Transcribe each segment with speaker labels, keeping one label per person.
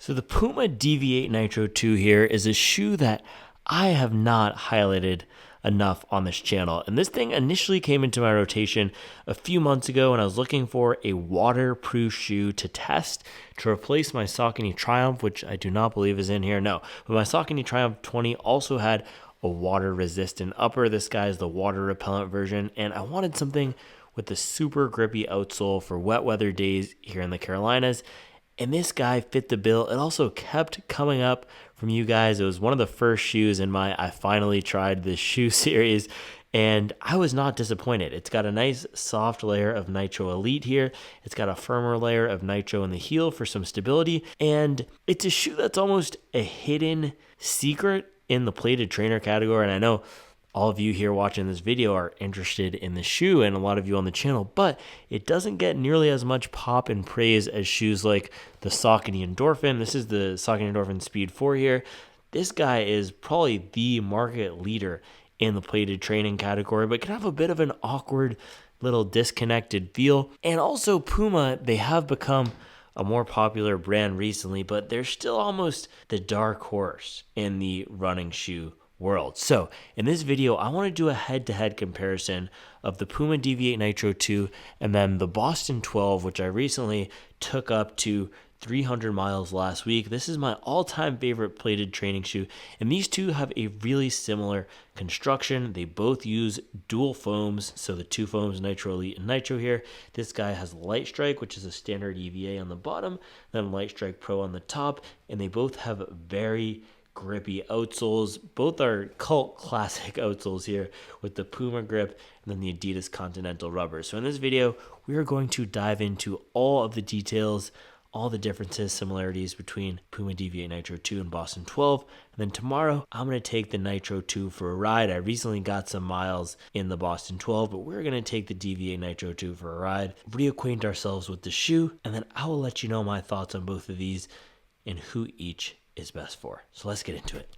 Speaker 1: So the Puma Deviate Nitro 2 here is a shoe that I have not highlighted enough on this channel. And this thing initially came into my rotation a few months ago when I was looking for a waterproof shoe to test to replace my Saucony Triumph, which I do not believe is in here. No, but my Saucony Triumph 20 also had a water resistant upper. This guy is the water repellent version. And I wanted something with the super grippy outsole for wet weather days here in the Carolinas. And this guy fit the bill. It also kept coming up from you guys. It was one of the first shoes in my I finally tried this shoe series, and I was not disappointed. It's got a nice soft layer of Nitro Elite here. It's got a firmer layer of Nitro in the heel for some stability, and it's a shoe that's almost a hidden secret in the plated trainer category. And I know all of you here watching this video are interested in the shoe, and a lot of you on the channel, but it doesn't get nearly as much pop and praise as shoes like the Saucony Endorphin. This is the Saucony Endorphin Speed 4 here. This guy is probably the market leader in the plated training category, but can have a bit of an awkward little disconnected feel. And also Puma, they have become a more popular brand recently, but they're still almost the dark horse in the running shoe world. So in this video, I want to do a head-to-head comparison of the Puma Deviate Nitro 2 and then the Boston 12, which I recently took up to 300 miles last week. This is my all-time favorite plated training shoe, and these two have a really similar construction. They both use dual foams, so the two foams, Nitro Elite and Nitro here. This guy has Light Strike, which is a standard EVA on the bottom, then Light Strike Pro on the top, and they both have very grippy outsoles. Both are cult classic outsoles here with the Puma grip and then the Adidas Continental rubber. So in this video, we are going to dive into all of the details, all the differences, similarities between Puma Deviate Nitro 2 and Boston 12. And then tomorrow, I'm going to take the Nitro 2 for a ride. I recently got some miles in the Boston 12, but we're going to take the Deviate Nitro 2 for a ride, reacquaint ourselves with the shoe, and then I will let you know my thoughts on both of these and who each is best for. So let's get into it.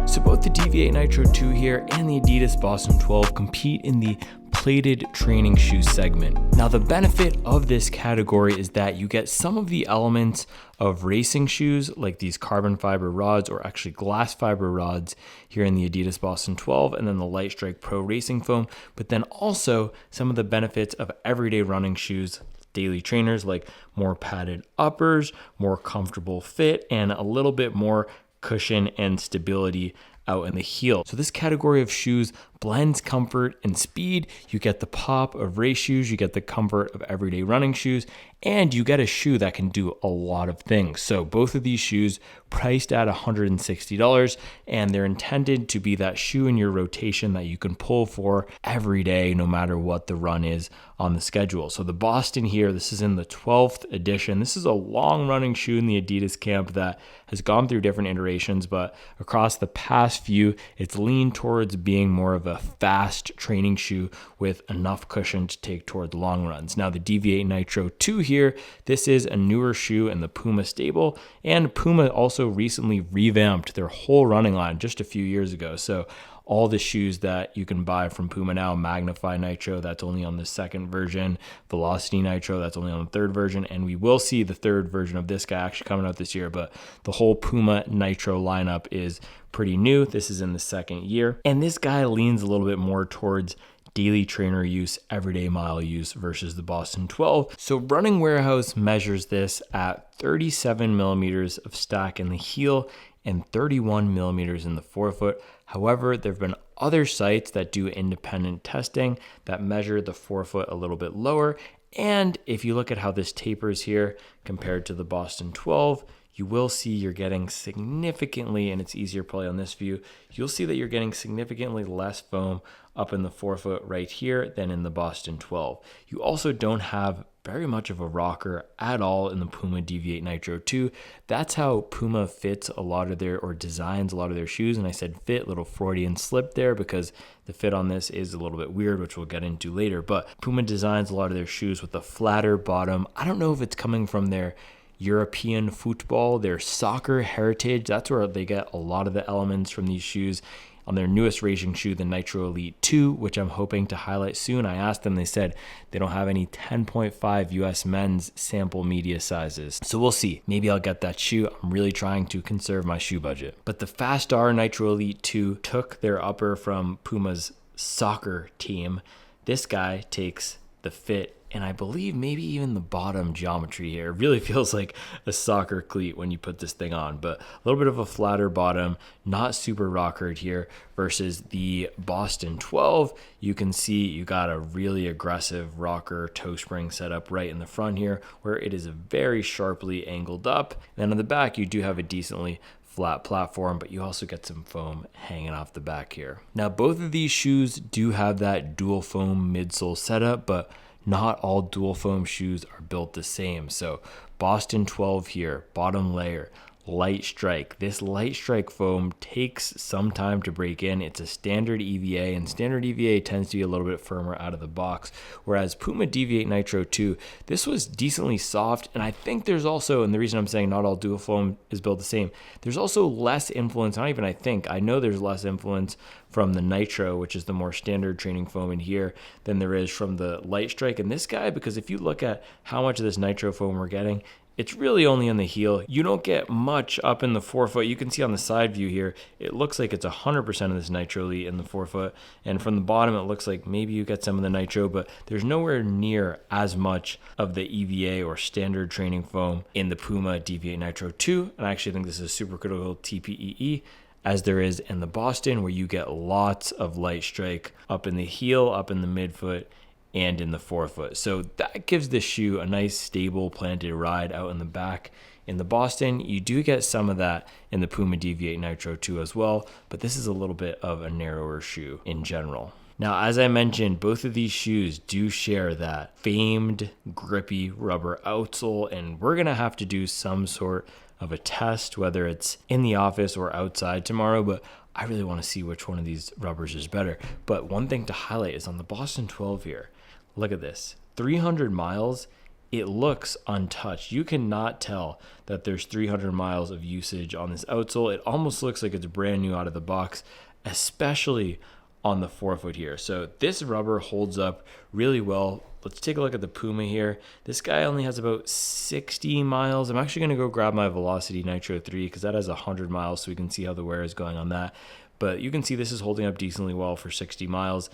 Speaker 1: So both the Deviate Nitro 2 here and the Adidas Boston 12 compete in the plated training shoe segment. Now the benefit of this category is that you get some of the elements of racing shoes like these carbon fiber rods or actually glass fiber rods here in the Adidas Boston 12 and then the Light Strike Pro racing foam, but then also some of the benefits of everyday running shoes, daily trainers, like more padded uppers, more comfortable fit, and a little bit more cushion and stability out in the heel. So this category of shoes blends comfort and speed. You get the pop of race shoes, you get the comfort of everyday running shoes, and you get a shoe that can do a lot of things. So both of these shoes priced at $160, and they're intended to be that shoe in your rotation that you can pull for every day, no matter what the run is on the schedule. So the Boston here, this is in the 12th edition. This is a long running shoe in the Adidas camp that has gone through different iterations, but across the past few, it's leaned towards being more of a fast training shoe with enough cushion to take toward long runs. Now the Deviate Nitro 2 here, this is a newer shoe in the Puma stable, and Puma also recently revamped their whole running line just a few years ago. So all the shoes that you can buy from Puma now, Magnify Nitro, that's only on the second version, Velocity Nitro, that's only on the third version, and we will see the third version of this guy actually coming out this year, but the whole Puma Nitro lineup is pretty new. This is in the second year, and this guy leans a little bit more towards daily trainer use, everyday mile use versus the Boston 12. So Running Warehouse measures this at 37 millimeters of stack in the heel and 31 millimeters in the forefoot. However, there have been other sites that do independent testing that measure the forefoot a little bit lower. And if you look at how this tapers here compared to the Boston 12, you will see you're getting significantly, and it's easier probably on this view, you'll see that you're getting significantly less foam up in the forefoot right here than in the Boston 12. You also don't have very much of a rocker at all in the Puma Deviate Nitro 2. That's how Puma fits a lot of their, or designs a lot of their shoes. And I said fit, little Freudian slip there, because the fit on this is a little bit weird, which we'll get into later. But Puma designs a lot of their shoes with a flatter bottom. I don't know if it's coming from their European football, their soccer heritage. That's where they get a lot of the elements from these shoes. on their newest racing shoe, the Nitro Elite 2, which I'm hoping to highlight soon. I asked them, they said they don't have any 10.5 US men's sample media sizes. So we'll see. Maybe I'll get that shoe. I'm really trying to conserve my shoe budget. But the Fast R Nitro Elite 2 took their upper from Puma's soccer team. This guy takes the fit and I believe maybe even the bottom geometry here. It really feels like a soccer cleat when you put this thing on, but a little bit of a flatter bottom, not super rockered here, versus the Boston 12. You can see you got a really aggressive rocker toe spring setup right in the front here, where it is very sharply angled up. And then on the back, you do have a decently flat platform, but you also get some foam hanging off the back here. Now, both of these shoes do have that dual foam midsole setup, but not all dual foam shoes are built the same. So Boston 12 here, bottom layer, light strike. This light strike foam takes some time to break in. It's a standard EVA, and standard EVA tends to be a little bit firmer out of the box, whereas Puma Deviate Nitro 2, this was decently soft. And I think there's also, and the reason I'm saying not all dual foam is built the same, there's also less influence, not even I know there's less influence from the Nitro, which is the more standard training foam in here, than there is from the light strike. And this guy, because if you look at how much of this Nitro foam we're getting, it's really only on the heel. You don't get much up in the forefoot. You can see on the side view here, it looks like it's 100% of this Nitro Elite in the forefoot. And from the bottom, it looks like maybe you get some of the Nitro, but there's nowhere near as much of the EVA or standard training foam in the Puma Deviate Nitro 2. And I actually think this is super critical TPEE, as there is in the Boston, where you get lots of light strike up in the heel, up in the midfoot, and in the forefoot. So that gives the shoe a nice stable planted ride out in the back. In the Boston, you do get some of that in the Puma Deviate Nitro 2 as well, but this is a little bit of a narrower shoe in general. Now, as I mentioned, both of these shoes do share that famed grippy rubber outsole, and we're gonna have to do some sort of a test, whether it's in the office or outside tomorrow, but I really want to see which one of these rubbers is better. But one thing to highlight is on the Boston 12 here. Look at this, 300 miles, it looks untouched. You cannot tell that there's 300 miles of usage on this outsole. It almost looks like it's brand new out of the box, especially on the forefoot here. So this rubber holds up really well. Let's take a look at the Puma here. This guy only has about 60 miles. I'm actually going to go grab my Velocity Nitro 3 because that has 100 miles, so we can see how the wear is going on that. But you can see this is holding up decently well for 60 miles.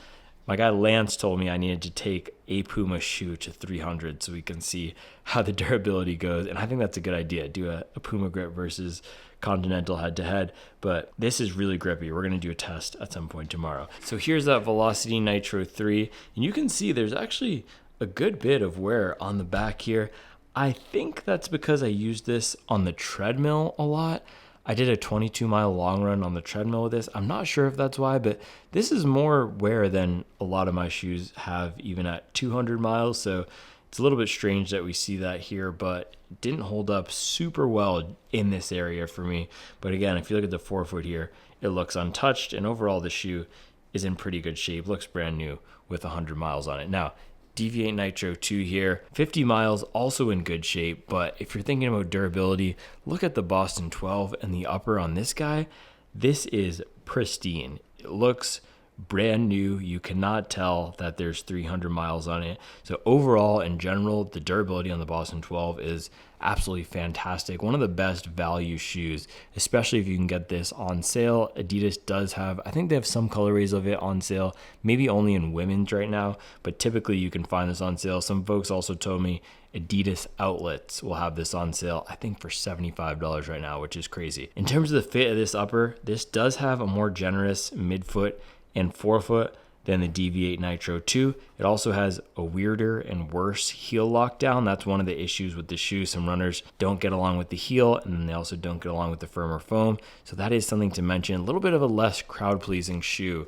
Speaker 1: My guy Lance told me I needed to take a Puma shoe to 300 so we can see how the durability goes. And I think that's a good idea. Do a Puma grip versus Continental head-to-head. But this is really grippy. We're going to do a test at some point tomorrow. So here's that Velocity Nitro 3. And you can see there's actually a good bit of wear on the back here. I think that's because I used this on the treadmill a lot. I did a 22-mile long run on the treadmill with this. I'm not sure if that's why, but this is more wear than a lot of my shoes have even at 200 miles. So it's a little bit strange that we see that here, but it didn't hold up super well in this area for me. But again, if you look at the forefoot here, it looks untouched, and overall the shoe is in pretty good shape. Looks brand new with 100 miles on it. Now, Deviate Nitro 2 here, 50 miles, also in good shape. But if you're thinking about durability, look at the Boston 12 and the upper on this guy. This is pristine. It looks brand new. You cannot tell that there's 300 miles on it. So overall, in general, the durability on the Boston 12 is absolutely fantastic. One of the best value shoes, especially if you can get this on sale. Adidas does have, I think they have some colorways of it on sale, maybe only in women's right now, but typically you can find this on sale. Some folks also told me Adidas outlets will have this on sale, I think for $75 right now, which is crazy. In terms of the fit of this upper, this does have a more generous midfoot and forefoot than the Deviate Nitro 2. It also has a weirder and worse heel lockdown. That's one of the issues with the shoe. Some runners don't get along with the heel, and then they also don't get along with the firmer foam. So that is something to mention. A little bit of a less crowd-pleasing shoe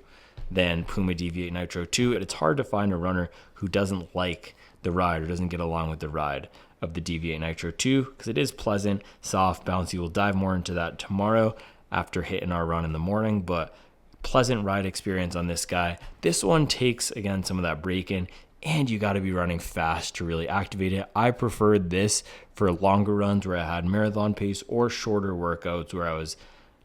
Speaker 1: than Puma Deviate Nitro 2. And it's hard to find a runner who doesn't like the ride or doesn't get along with the ride of the Deviate Nitro 2, because it is pleasant, soft, bouncy. We'll dive more into that tomorrow after hitting our run in the morning, but pleasant ride experience on this guy. This one takes, again, some of that break-in, and you got to be running fast to really activate it. I preferred this for longer runs where I had marathon pace or shorter workouts where I was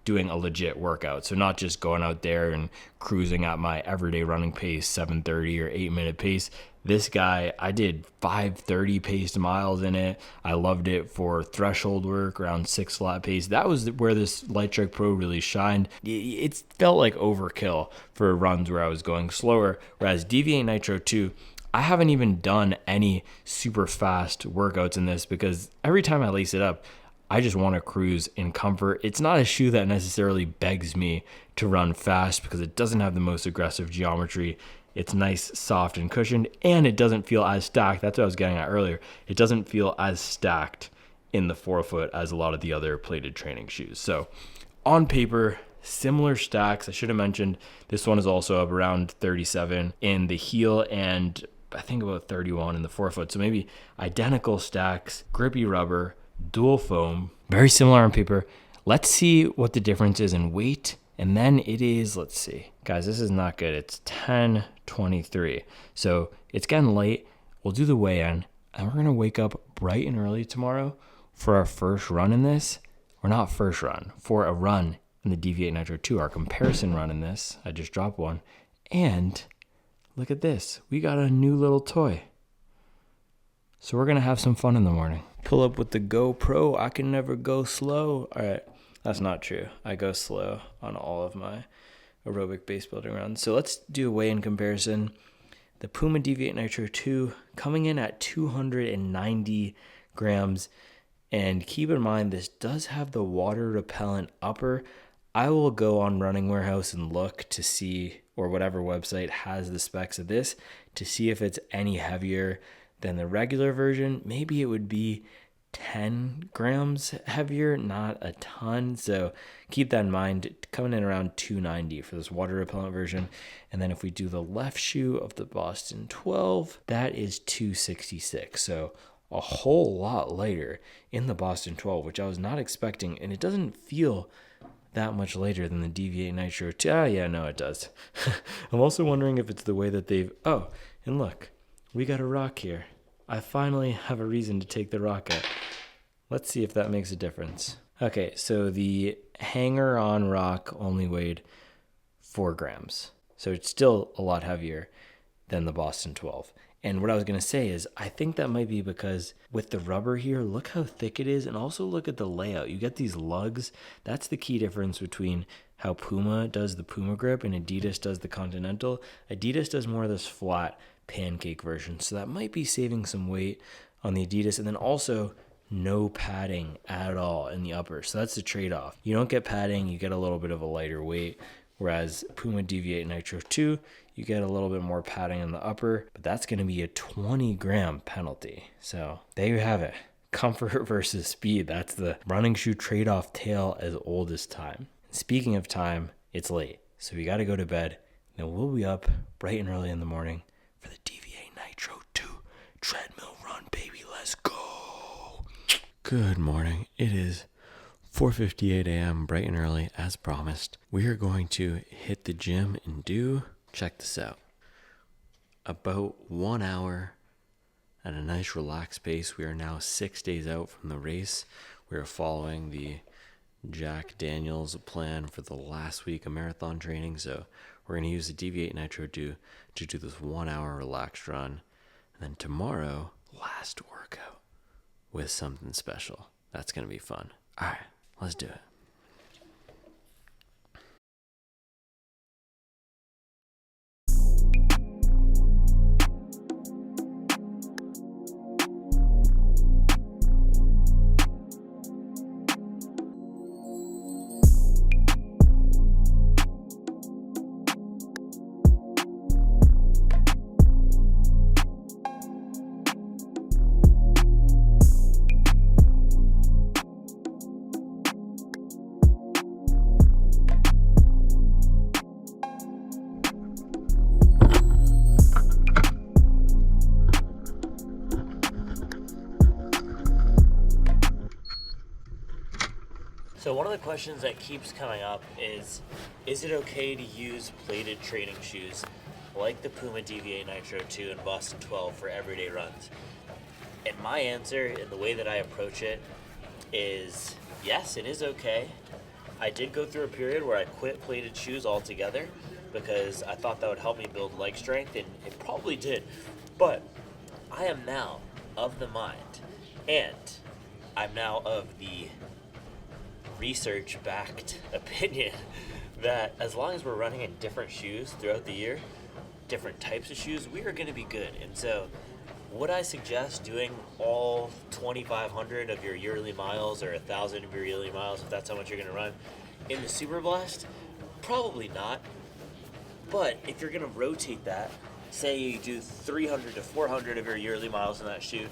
Speaker 1: doing a legit workout. So not just going out there and cruising at my everyday running pace, 7:30 or 8-minute pace. This guy, I did 5:30 paced miles in it. I loved it for threshold work, around 6 flat pace. That was where this Lightstrike Pro really shined. It felt like overkill for runs where I was going slower, whereas Deviate Nitro 2, I haven't even done any super fast workouts in this because every time I lace it up, I just want to cruise in comfort. It's not a shoe that necessarily begs me to run fast because it doesn't have the most aggressive geometry. It's nice, soft, and cushioned, and it doesn't feel as stacked. That's what I was getting at earlier. It doesn't feel as stacked in the forefoot as a lot of the other plated training shoes. So on paper, similar stacks. I should have mentioned this one is also up around 37 in the heel and I think about 31 in the forefoot. So maybe identical stacks, grippy rubber, dual foam, very similar on paper. Let's see what the difference is in weight. And then it is, let's see, guys, this is not good. It's 10:23. So it's getting late. We'll do the weigh-in and we're going to wake up bright and early tomorrow for our first run in this. Or not first run, for a run in the Deviate Nitro 2, our comparison run in this. I just dropped one. And look at this. We got a new little toy. So we're going to have some fun in the morning. Pull up with the GoPro. I can never go slow. All right. That's not true. I go slow on all of my aerobic base building runs. So let's do a weigh-in comparison. The Puma Deviate Nitro 2 coming in at 290 grams. And keep in mind, this does have the water repellent upper. I will go on Running Warehouse and look to see, or whatever website has the specs of this, to see if it's any heavier than the regular version. Maybe it would be 10 grams heavier, not a ton. So keep that in mind, coming in around 290 for this water repellent version. And then if we do the left shoe of the Boston 12, that is 266. So a whole lot lighter in the Boston 12, which I was not expecting. And it doesn't feel that much later than the Deviate Nitro 2. Ah, yeah, no, it does. I'm also wondering if it's the way that they've, oh, and look, we got a rock here. I finally have a reason to take the rock out. Let's see if that makes a difference. Okay, so the hanger-on rock only weighed 4 grams. So it's still a lot heavier than the Boston 12. And what I was going to say is I think that might be because with the rubber here, look how thick it is. And also look at the layout. You get these lugs. That's the key difference between how Puma does the Puma grip and Adidas does the Continental. Adidas does more of this flat pancake version. So that might be saving some weight on the Adidas. And then also no padding at all in the upper. So that's the trade-off. You don't get padding. You get a little bit of a lighter weight. Whereas Puma Deviate Nitro 2, you get a little bit more padding in the upper, but that's going to be a 20-gram penalty. So there you have it. Comfort versus speed. That's the running shoe trade-off tale as old as time. Speaking of time, it's late. So we got to go to bed. Then we'll be up bright and early in the morning for the Deviate Nitro 2 treadmill run, baby. Let's go. Good morning. It is 4:58 a.m. bright and early as promised. We are going to hit the gym and do, check this out, about 1 hour at a nice relaxed pace. We are now 6 days out from the race. We are following the Jack Daniels plan for the last week of marathon training. So we're going to use the Deviate Nitro to do this 1 hour relaxed run. And then tomorrow, last workout with something special. That's going to be fun. All right. Let's do it. So one of the questions that keeps coming up is it okay to use plated training shoes like the Puma Deviate Nitro 2 and Boston 12 for everyday runs? And my answer, and the way that I approach it, is yes, it is okay.
Speaker 2: I did go through a period where I quit plated shoes altogether because I thought that would help me build leg strength, and it probably did. But I am now of the mind, and I'm now of the research-backed opinion that as long as we're running in different shoes throughout the year, different types of shoes, we are going to be good. And so would I suggest doing all 2,500 of your yearly miles or 1,000 of your yearly miles, if that's how much you're going to run, in the Super Blast? Probably not. But if you're going to rotate that, say you do 300 to 400 of your yearly miles in that shoe,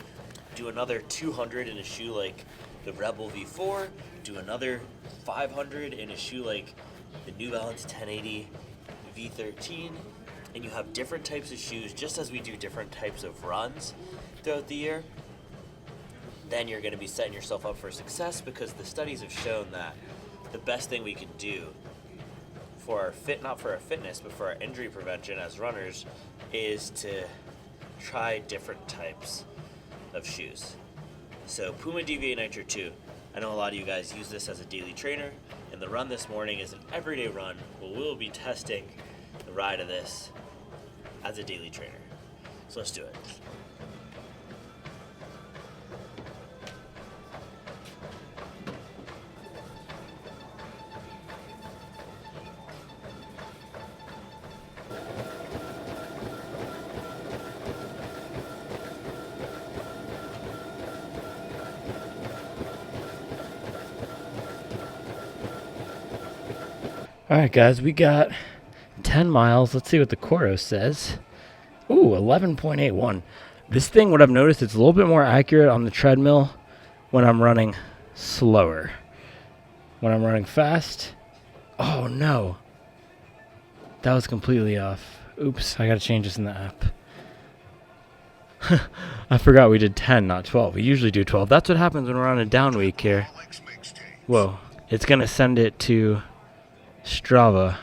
Speaker 2: do another 200 in a shoe like the Rebel V4, do another 500 in a shoe like the New Balance 1080 V13, and you have different types of shoes, just as we do different types of runs throughout the year, then you're going to be setting yourself up for success, because the studies have shown that the best thing we can do for our not for our fitness, but for our injury prevention as runners, is to try different types of shoes. So Puma Deviate Nitro 2, I know a lot of you guys use this as a daily trainer, and the run this morning is an everyday run, but we'll be testing the ride of this as a daily trainer. So let's do it.
Speaker 1: All right, guys, we got 10 miles. Let's see what the Coro says. Ooh, 11.81. This thing, what I've noticed, it's a little bit more accurate on the treadmill when I'm running slower. When I'm running fast, oh no. That was completely off. Oops, I gotta change this in the app. I forgot we did 10, not 12. We usually do 12. That's what happens when we're on a down week here. Whoa, it's gonna send it to Strava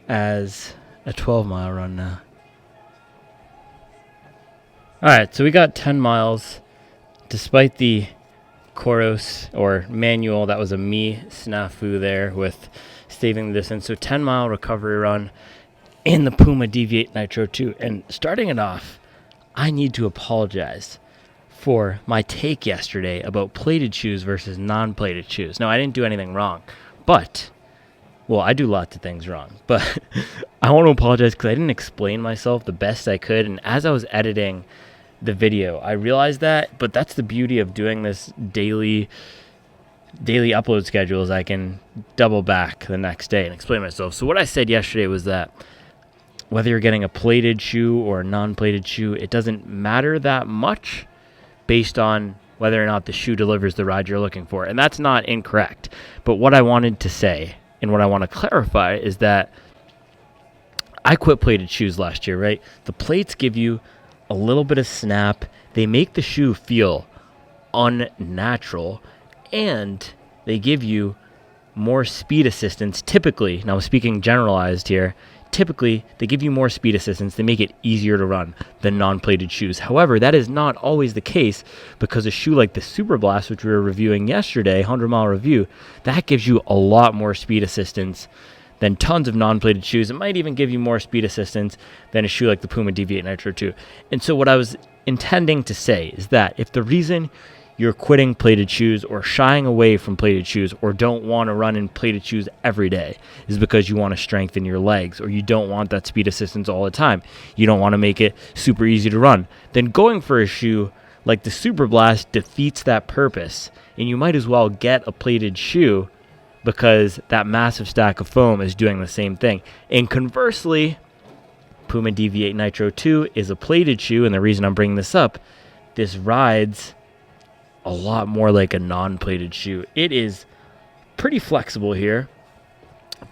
Speaker 1: as a 12-mile run now. Alright, so we got 10 miles. Despite the Coros or manual, that was a me snafu there with saving the distance. So 10-mile recovery run in the Puma Deviate Nitro 2. And starting it off, I need to apologize for my take yesterday about plated shoes versus non-plated shoes. No, I didn't do anything wrong, but well, I do lots of things wrong, but I want to apologize because I didn't explain myself the best I could. And as I was editing the video, I realized that, but that's the beauty of doing this daily upload schedule, is I can double back the next day and explain myself. So what I said yesterday was that whether you're getting a plated shoe or a non-plated shoe, it doesn't matter that much based on whether or not the shoe delivers the ride you're looking for. And that's not incorrect. But what I wanted to say and what I want to clarify is that I quit plated shoes last year, right? The plates give you a little bit of snap. They make the shoe feel unnatural, and they give you more speed assistance. Typically, now I'm speaking generalized here, typically they give you more speed assistance. They make it easier to run than non-plated shoes. However, that is not always the case, because a shoe like the Super Blast, which we were reviewing yesterday, 100-mile review, that gives you a lot more speed assistance than tons of non-plated shoes. It might even give you more speed assistance than a shoe like the Puma Deviate Nitro 2. And so what I was intending to say is that if the reason you're quitting plated shoes or shying away from plated shoes or don't want to run in plated shoes every day is because you want to strengthen your legs, or you don't want that speed assistance all the time, you don't want to make it super easy to run, then going for a shoe like the Super Blast defeats that purpose. And you might as well get a plated shoe, because that massive stack of foam is doing the same thing. And conversely, Puma Deviate Nitro 2 is a plated shoe, and the reason I'm bringing this up, this rides a lot more like a non-plated shoe. It is pretty flexible here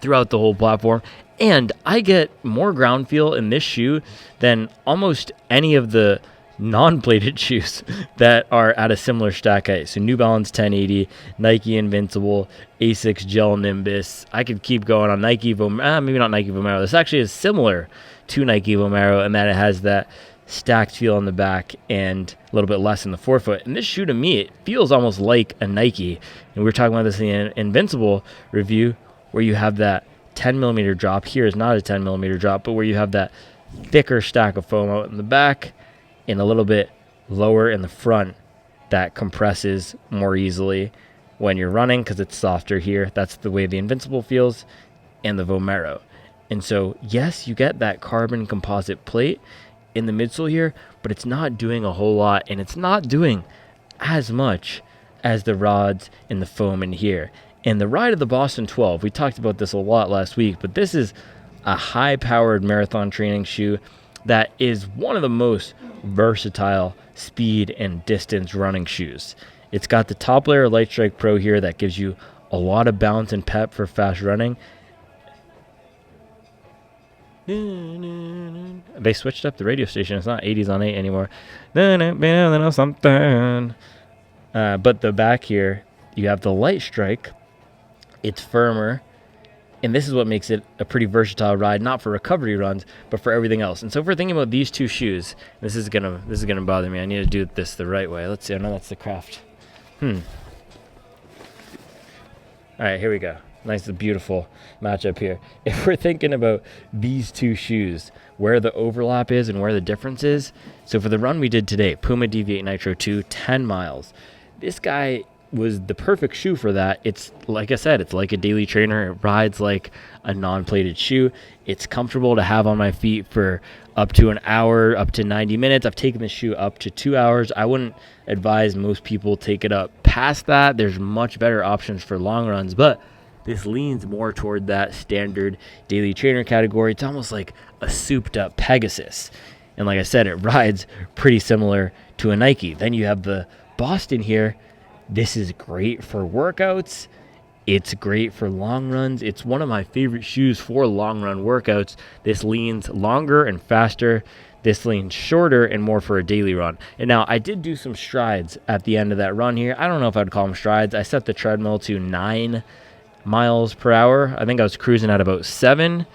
Speaker 1: throughout the whole platform, and I get more ground feel in this shoe than almost any of the non-plated shoes that are at a similar stack height. So New Balance 1080, Nike Invincible, Asics Gel Nimbus. I could keep going on maybe not Nike Vomero. This actually is similar to Nike Vomero in that it has that stacked feel on the back and a little bit less in the forefoot. And this shoe, to me, it feels almost like a Nike. And we were talking about this in the Invincible review, where you have that 10 millimeter drop. Here is not a 10 millimeter drop, but where you have that thicker stack of foam out in the back and a little bit lower in the front that compresses more easily when you're running because it's softer here. That's the way the Invincible feels, and the Vomero. And so, yes, you get that carbon composite plate in the midsole here, but it's not doing a whole lot, and it's not doing as much as the rods and the foam in here. And the ride of the Boston 12, we talked about this a lot last week, but this is a high-powered marathon training shoe that is one of the most versatile speed and distance running shoes. It's got the top layer Light Strike Pro here that gives you a lot of bounce and pep for fast running. They switched up the radio station. It's not 80s on 8 anymore. But the back here, you have the Light Strike. It's firmer. And this is what makes it a pretty versatile ride, not for recovery runs, but for everything else. And so if we're thinking about these two shoes, this is gonna bother me. I need to do this the right way. Let's see. I know that's the craft. All right, here we go. Nice, beautiful matchup here. If we're thinking about these two shoes, where the overlap is and where the difference is. So for the run we did today, Puma Deviate Nitro 2, 10 miles. This guy was the perfect shoe for that. It's like I said, it's like a daily trainer. It rides like a non-plated shoe. It's comfortable to have on my feet for up to an hour, up to 90 minutes. I've taken the shoe up to 2 hours. I wouldn't advise most people take it up past that. There's much better options for long runs, but this leans more toward that standard daily trainer category. It's almost like a souped up Pegasus. And like I said, it rides pretty similar to a Nike. Then you have the Boston here. This is great for workouts. It's great for long runs. It's one of my favorite shoes for long run workouts. This leans longer and faster. This leans shorter and more for a daily run. And now I did do some strides at the end of that run here. I don't know if I'd call them strides. I set the treadmill to 9 miles per hour. I think I was cruising at about 7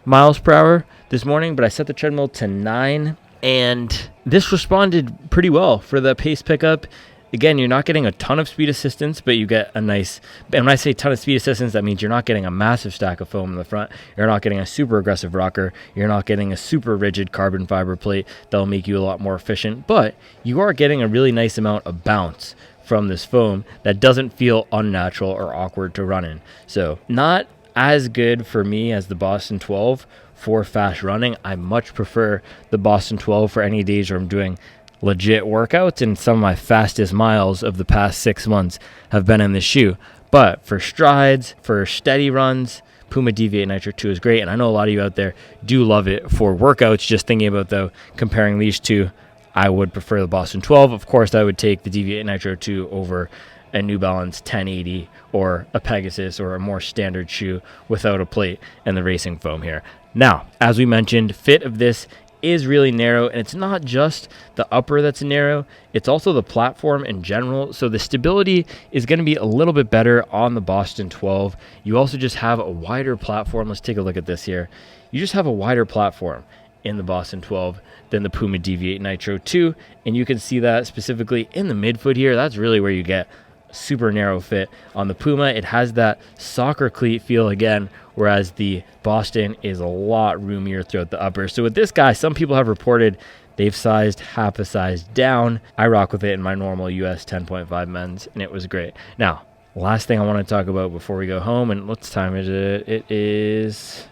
Speaker 1: miles per hour this morning, but I set the treadmill to 9, and this responded pretty well for the pace pickup. Again, you're not getting a ton of speed assistance, but you get a nice, and when I say ton of speed assistance, that means you're not getting a massive stack of foam in the front. You're not getting a super aggressive rocker. You're not getting a super rigid carbon fiber plate that'll make you a lot more efficient, but you are getting a really nice amount of bounce from this foam that doesn't feel unnatural or awkward to run in. So not as good for me as the Boston 12 for fast running. I much prefer the Boston 12 for any days where I'm doing legit workouts, and some of my fastest miles of the past 6 months have been in this shoe. But for strides, for steady runs, Puma Deviate Nitro 2 is great, and I know a lot of you out there do love it for workouts. Just thinking about, though, comparing these two, I would prefer the Boston 12. Of course, I would take the Deviate Nitro 2 over a New Balance 1080 or a Pegasus or a more standard shoe without a plate and the racing foam here. Now, as we mentioned, fit of this is really narrow, and it's not just the upper that's narrow, it's also the platform in general. So the stability is going to be a little bit better on the Boston 12. You also just have a wider platform. Let's take a look at this here. You just have a wider platform in the Boston 12 than the Puma Deviate Nitro 2, and you can see that specifically in the midfoot here. That's really where you get super narrow fit. On the Puma, it has that soccer cleat feel again, whereas the Boston is a lot roomier throughout the upper. So with this guy, some people have reported they've sized half a size down. I rock with it in my normal US 10.5 men's, and it was great. Now, last thing I want to talk about before we go home, and what time is it? It is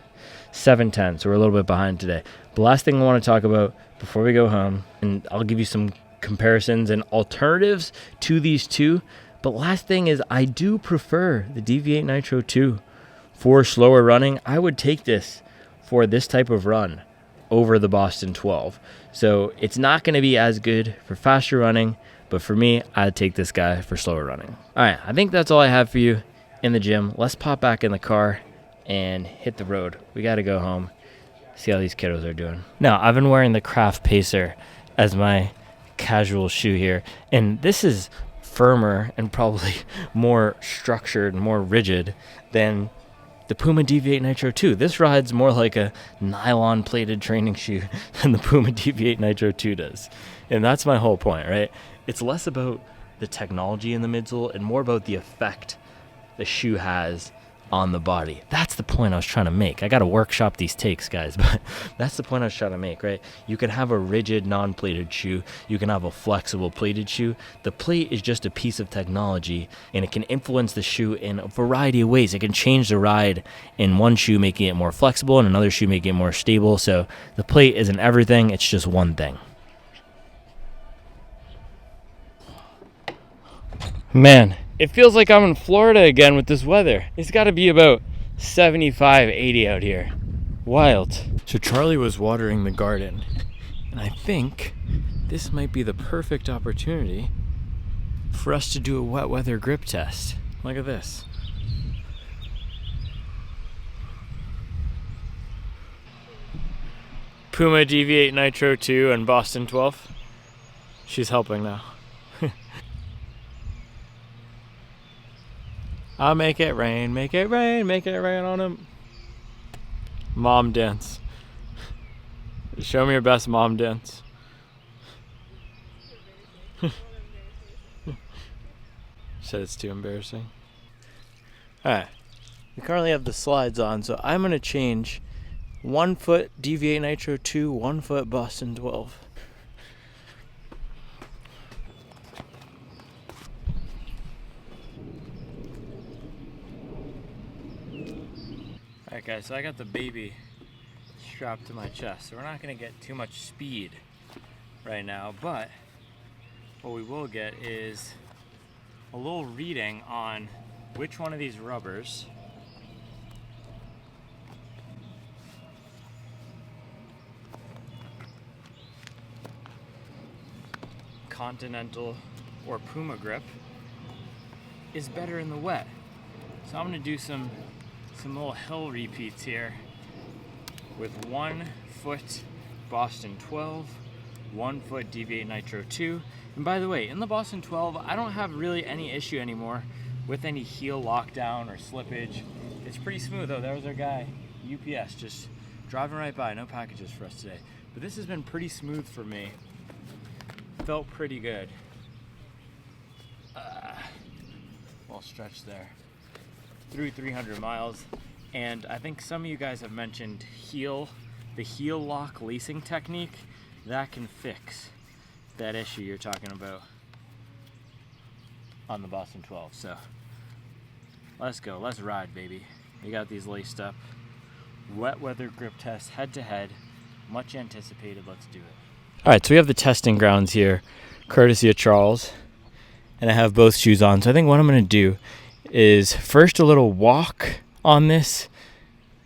Speaker 1: 7:10, so we're a little bit behind today. The last thing I want to talk about before we go home, and I'll give you some comparisons and alternatives to these two, but last thing is I do prefer the Deviate Nitro 2 for slower running. I would take this for this type of run over the Boston 12. So it's not going to be as good for faster running, but for me, I'd take this guy for slower running. All right, I think that's all I have for you in the gym. Let's pop back in the car and hit the road. We got to go home, see how these kiddos are doing. Now, I've been wearing the Craft Pacer as my casual shoe here, and this is firmer and probably more structured, more rigid than the Puma Deviate Nitro 2. This rides more like a nylon plated training shoe than the Puma Deviate Nitro 2 does. And that's my whole point, right? It's less about the technology in the midsole and more about the effect the shoe has on the body. That's the point I was trying to make. I got to workshop these takes, guys, but that's the point I was trying to make, right? You can have a rigid non-plated shoe. You can have a flexible plated shoe. The plate is just a piece of technology, and it can influence the shoe in a variety of ways. It can change the ride in one shoe, making it more flexible, and another shoe, making it more stable. So the plate isn't everything. It's just one thing. Man, it feels like I'm in Florida again with this weather. It's got to be about 75, 80 out here. Wild. So Charlie was watering the garden, and I think this might be the perfect opportunity for us to do a wet weather grip test. Look at this. Puma Deviate Nitro 2 and Boston 12. She's helping now. I'll make it rain, make it rain, make it rain on him. Mom dance. Show me your best mom dance. Said it's too embarrassing. Alright. We currently have the slides on, so I'm going to change 1 foot Deviate Nitro 2, 1 foot Boston 12. Alright guys, so I got the baby strapped to my chest, so we're not going to get too much speed right now, but what we will get is a little reading on which one of these rubbers Continental or Puma grip is better in the wet. So I'm going to do some little hill repeats here with 1 foot Boston 12, 1 foot Deviate Nitro 2. And by the way, in the Boston 12, I don't have really any issue anymore with any heel lockdown or slippage. It's pretty smooth though. There was our guy, UPS, just driving right by, no packages for us today. But this has been pretty smooth for me. Felt pretty good. Well stretched there. Through 300 miles, and I think some of you guys have mentioned the heel lock lacing technique. That can fix that issue you're talking about on the Boston 12. So let's go, let's ride, baby. We got these laced up. Wet weather grip test, head to head, much anticipated. Let's do it. All right, so we have the testing grounds here, courtesy of Charles, and I have both shoes on. So I think what I'm going to do is first a little walk on this,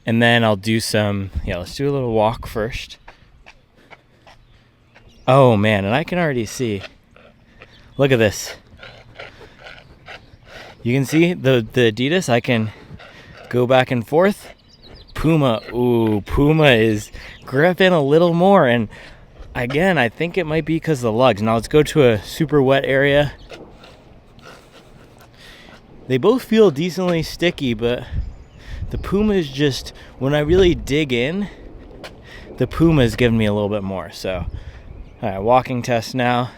Speaker 1: and then I'll do let's do a little walk first. Oh man, and I can already see, look at this. You can see the Adidas, I can go back and forth. Puma is gripping a little more, and again, I think it might be because of the lugs. Now let's go to a super wet area. They both feel decently sticky, but the Puma is just, when I really dig in, the Puma is giving me a little bit more. So, all right, walking test now.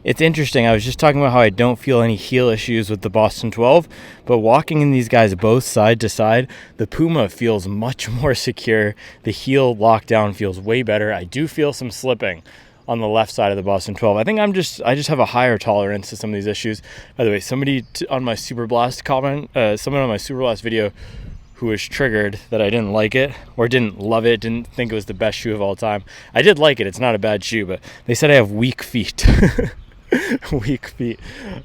Speaker 1: It's interesting, I was just talking about how I don't feel any heel issues with the Boston 12, but walking in these guys both side to side, the Puma feels much more secure. The heel lockdown feels way better. I do feel some slipping on the left side of the Boston 12. I think I just have a higher tolerance to some of these issues. By the way, somebody on my Super Blast someone on my Super Blast video who was triggered that I didn't like it or didn't love it, didn't think it was the best shoe of all time. I did like it. It's not a bad shoe, but they said I have weak feet. Weak feet.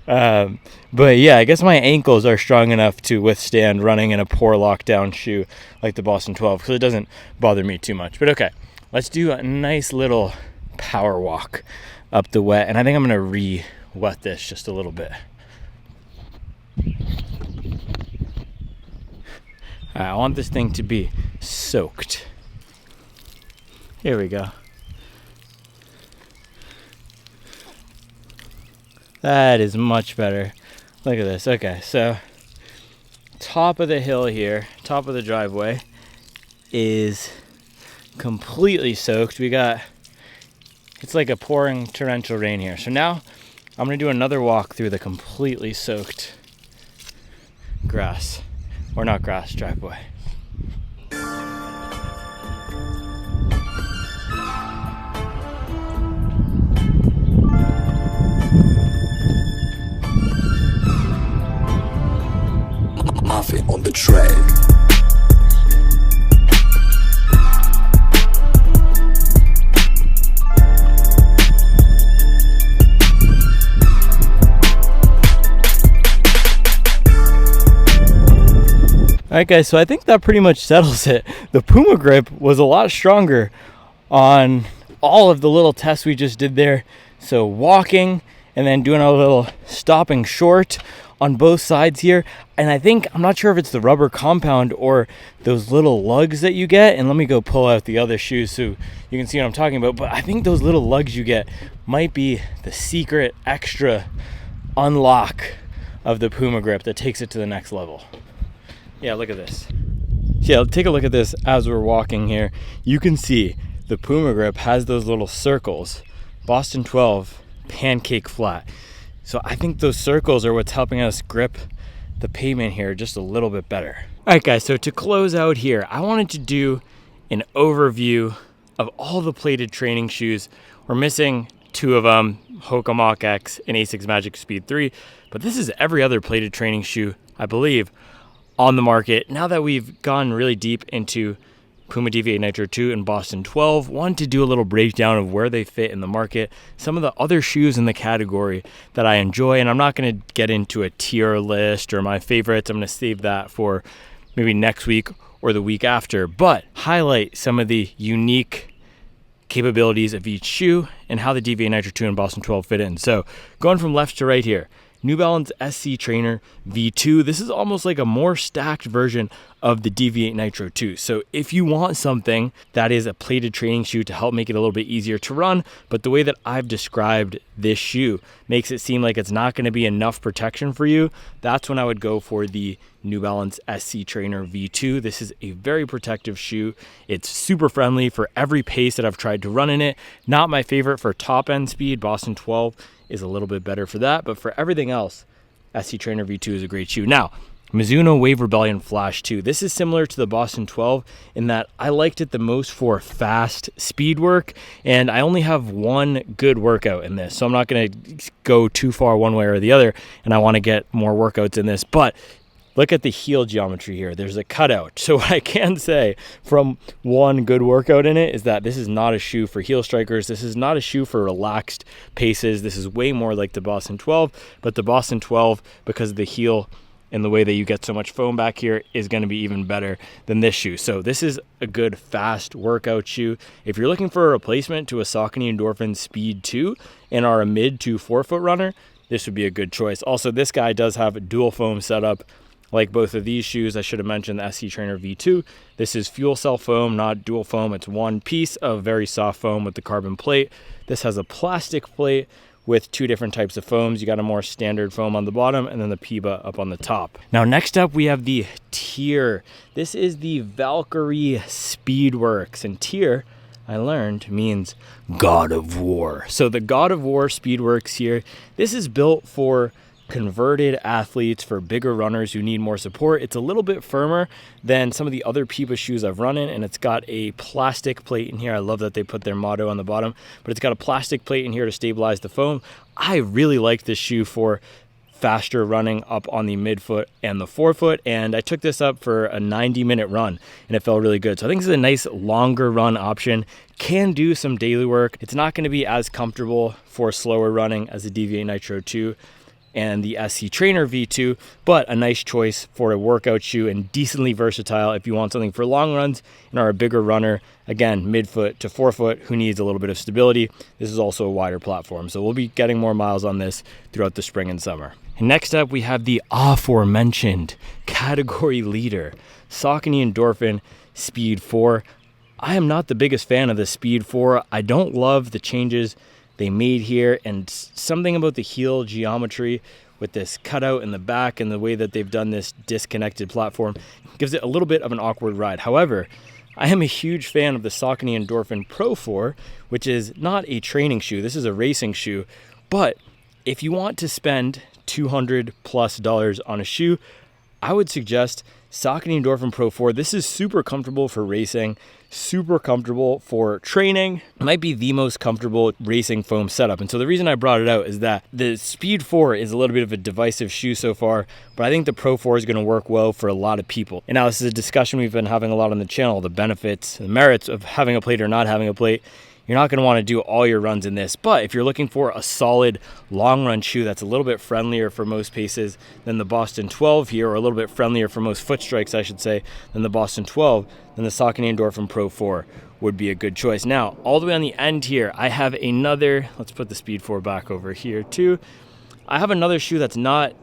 Speaker 1: But yeah, I guess my ankles are strong enough to withstand running in a poor lockdown shoe like the Boston 12, because it doesn't bother me too much. But okay, let's do a nice little power walk up the wet, and I think I'm gonna re-wet this just a little bit. I want this thing to be soaked. Here we go. That is much better. Look at this. Okay, so top of the hill here, top of the driveway is completely soaked. It's like a pouring torrential rain here. So now I'm gonna do another walk through the completely soaked grass, or not grass, driveway.
Speaker 3: Muffin on the track.
Speaker 1: Alright guys, so I think that pretty much settles it. The Puma grip was a lot stronger on all of the little tests we just did there. So walking and then doing a little stopping short on both sides here. And I'm not sure if it's the rubber compound or those little lugs that you get. And let me go pull out the other shoes so you can see what I'm talking about. But I think those little lugs you get might be the secret extra unlock of the Puma grip that takes it to the next level. Yeah, look at this. Yeah, take a look at this as we're walking here. You can see the Puma grip has those little circles. Boston 12, pancake flat. So I think those circles are what's helping us grip the pavement here just a little bit better. All right, guys, so to close out here, I wanted to do an overview of all the plated training shoes. We're missing two of them, Hoka Mach X and Asics Magic Speed 3, but this is every other plated training shoe, I believe, on the market. Now that we've gone really deep into Puma Deviate Nitro 2 and Boston 12, wanted to do a little breakdown of where they fit in the market, some of the other shoes in the category that I enjoy, and I'm not going to get into a tier list or my favorites. I'm going to save that for maybe next week or the week after, but highlight some of the unique capabilities of each shoe and how the Deviate Nitro 2 and Boston 12 fit in. So going from left to right here, New Balance SC Trainer V2. This is almost like a more stacked version of the Deviate Nitro 2. So if you want something that is a plated training shoe to help make it a little bit easier to run, but the way that I've described this shoe makes it seem like it's not going to be enough protection for you, that's when I would go for the New Balance SC Trainer V2. This is a very protective shoe. It's super friendly for every pace that I've tried to run in it. Not my favorite for top end speed. Boston 12 is a little bit better for that, but for everything else, SC Trainer V2 is a great shoe. Now, Mizuno Wave Rebellion Flash 2. This is similar to the Boston 12 in that I liked it the most for fast speed work, and I only have one good workout in this, so I'm not going to go too far one way or the other, and I want to get more workouts in this. But look at the heel geometry here. There's a cutout. So what I can say from one good workout in it is that this is not a shoe for heel strikers. This is not a shoe for relaxed paces. This is way more like the Boston 12, but the Boston 12, because of the heel and the way that you get so much foam back here, is going to be even better than this shoe. So this is a good fast workout shoe. If you're looking for a replacement to a Saucony Endorphin Speed 2 and are a mid to 4-foot runner, this would be a good choice. Also, this guy does have a dual foam setup like both of these shoes. I should have mentioned the SC Trainer V2. This is fuel cell foam, not dual foam. It's one piece of very soft foam with the carbon plate. This has a plastic plate with two different types of foams. You got a more standard foam on the bottom and then the PIBA up on the top. Now next up we have the Tier. This is the Valkyrie Speedworks, and Tier, I learned, means God of War. So the God of War Speedworks here, this is built for converted athletes, for bigger runners who need more support. It's a little bit firmer than some of the other PIBA shoes I've run in, and it's got a plastic plate in here. I love that they put their motto on the bottom, but it's got a plastic plate in here to stabilize the foam. I really like this shoe for faster running up on the midfoot and the forefoot, and I took this up for a 90-minute run and it felt really good. So I think this is a nice longer run option. Can do some daily work. It's not going to be as comfortable for slower running as the Deviate Nitro 2 and the SC Trainer V2, but a nice choice for a workout shoe and decently versatile if you want something for long runs and are a bigger runner, again, midfoot to forefoot, who needs a little bit of stability. This is also a wider platform, so we'll be getting more miles on this throughout the spring and summer. And next up, we have the aforementioned category leader, Saucony Endorphin Speed 4. I am not the biggest fan of the Speed 4. I don't love the changes they made here, and something about the heel geometry with this cutout in the back and the way that they've done this disconnected platform gives it a little bit of an awkward ride. However, I am a huge fan of the Saucony Endorphin Pro 4, which is not a training shoe. This is a racing shoe. But if you want to spend $200+ on a shoe, I would suggest Saucony Endorphin Pro 4. This is super comfortable for racing, super comfortable for training. It might be the most comfortable racing foam setup. And so the reason I brought it out is that the Speed 4 is a little bit of a divisive shoe so far, but I think the Pro 4 is going to work well for a lot of people. And now this is a discussion we've been having a lot on the channel, the benefits, the merits of having a plate or not having a plate. You're not going to want to do all your runs in this, but if you're looking for a solid long run shoe that's a little bit friendlier for most paces than the Boston 12 here, or a little bit friendlier for most foot strikes, I should say, than the Boston 12, then the Saucony Endorphin Pro 4 would be a good choice. Now, all the way on the end here, I have another, let's put the Speed 4 back over here too. I have another shoe that's not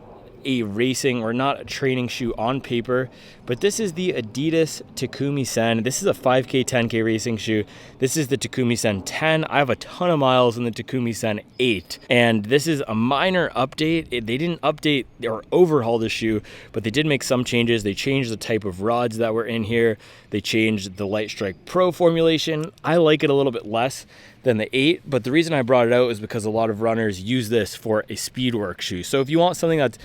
Speaker 1: a racing or not a training shoe on paper, but this is the Adidas Takumi Sen. This is a 5K, 10K racing shoe. This is the Takumi Sen 10. I have a ton of miles in the Takumi Sen 8, and this is a minor update. They didn't update or overhaul the shoe, but they did make some changes. They changed the type of rods that were in here. They changed the Light Strike Pro formulation. I like it a little bit less than the 8, but the reason I brought it out is because a lot of runners use this for a speed work shoe. So if you want something that's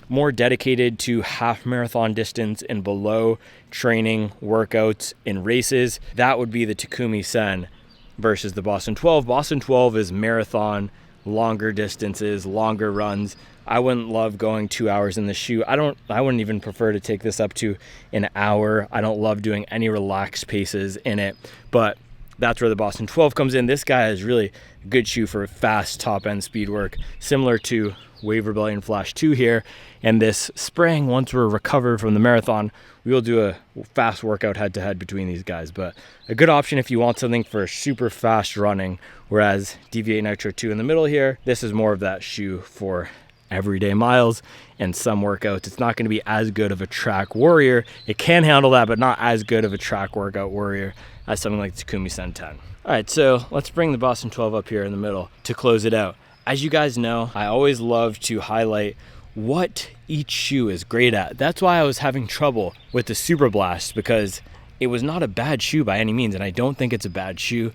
Speaker 1: more dedicated to half marathon distance and below training, workouts, and races, that would be the Takumi Sen versus the Boston 12. Boston 12 is marathon, longer distances, longer runs. I wouldn't love going 2 hours in the shoe. I wouldn't even prefer to take this up to an hour. I don't love doing any relaxed paces in it, but that's where the Boston 12 comes in. This guy is really a good shoe for fast top end speed work, similar to Wave Rebellion Flash 2 here. And this spring, once we're recovered from the marathon, we will do a fast workout head to head between these guys. But a good option if you want something for super fast running, whereas Deviate Nitro 2 in the middle here, this is more of that shoe for everyday miles and some workouts. It's not going to be as good of a track warrior. It can handle that, but not as good of a track workout warrior as something like the Takumi Sen 10. All right, so let's bring the Boston 12 up here in the middle to close it out. As you guys know, I always love to highlight what each shoe is great at. That's why I was having trouble with the Super Blast, because it was not a bad shoe by any means, and I don't think it's a bad shoe,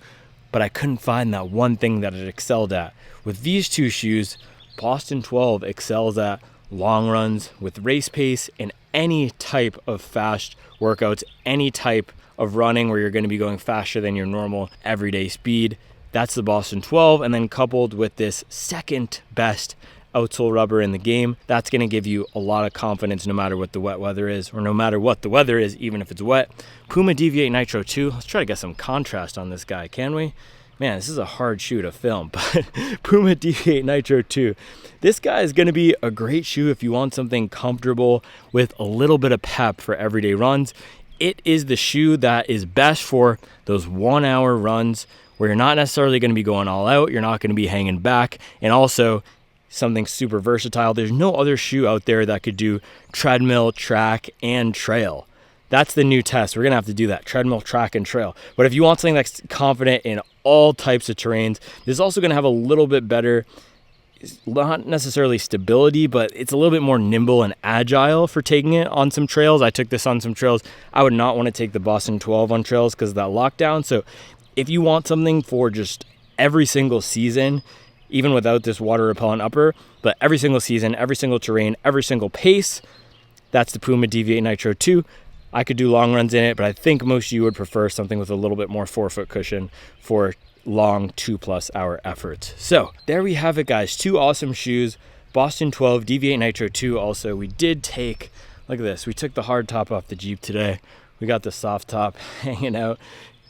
Speaker 1: but I couldn't find that one thing that it excelled at. With these two shoes, Boston 12 excels at long runs with race pace and any type of fast workouts, any type of running where you're going to be going faster than your normal everyday speed. That's the Boston 12, and then coupled with this second best outsole rubber in the game, that's going to give you a lot of confidence no matter what the wet weather is, or no matter what the weather is, even if it's wet. Puma Deviate Nitro 2, let's try to get some contrast on this guy, can we? Man, this is a hard shoe to film, but Puma Deviate Nitro 2. This guy is going to be a great shoe if you want something comfortable with a little bit of pep for everyday runs. It is the shoe that is best for those 1 hour runs where you're not necessarily going to be going all out, you're not going to be hanging back, and also something super versatile. There's no other shoe out there that could do treadmill, track, and trail. That's the new test. We're going to have to do that, treadmill, track, and trail. But if you want something that's confident in all types of terrains, this is also going to have a little bit better, not necessarily stability, but it's a little bit more nimble and agile for taking it on some trails. I took this on some trails. I would not want to take the Boston 12 on trails because of that lockdown. So if you want something for just every single season, even without this water repellent upper, but every single season, every single terrain, every single pace, that's the Puma Deviate Nitro 2. I could do long runs in it, but I think most of you would prefer something with a little bit more forefoot cushion for long 2+ hour efforts. So there we have it, guys. 2 awesome shoes. Boston 12, Deviate Nitro 2 also. We did take, look at this, we took the hard top off the Jeep today. We got the soft top hanging out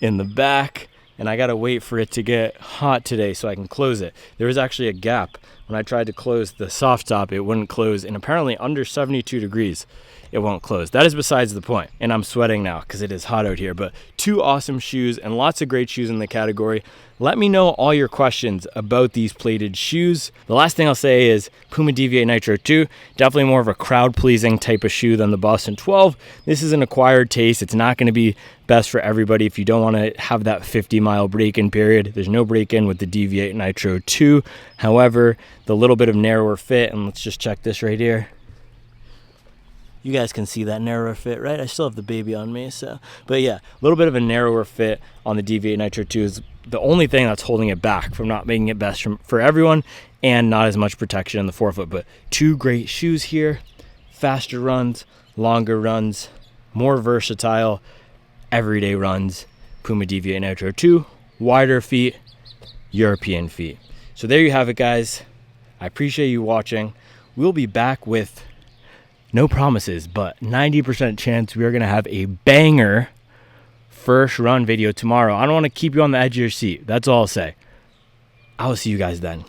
Speaker 1: in the back, and I gotta wait for it to get hot today so I can close it. There was actually a gap when I tried to close the soft top, it wouldn't close, and apparently under 72 degrees, it won't close. That is besides the point, and I'm sweating now because it is hot out here. But 2 awesome shoes and lots of great shoes in the category. Let me know all your questions about these plated shoes. The last thing I'll say is Puma Deviate Nitro 2, definitely more of a crowd-pleasing type of shoe than the Boston 12. This is an acquired taste. It's not going to be best for everybody if you don't want to have that 50-mile break-in period. There's no break-in with the Deviate Nitro 2. However, the little bit of narrower fit, and let's just check this right here. You guys can see that narrower fit, right? I still have the baby on me, so. But yeah, a little bit of a narrower fit on the Deviate Nitro 2 is the only thing that's holding it back from not making it best for everyone, and not as much protection in the forefoot. But 2 great shoes here, faster runs, longer runs, more versatile, everyday runs. Puma Deviate Nitro 2, wider feet, European feet. So there you have it, guys. I appreciate you watching. We'll be back with no promises, but 90% chance we are going to have a banger first run video tomorrow. I don't want to keep you on the edge of your seat. That's all I'll say. I will see you guys then.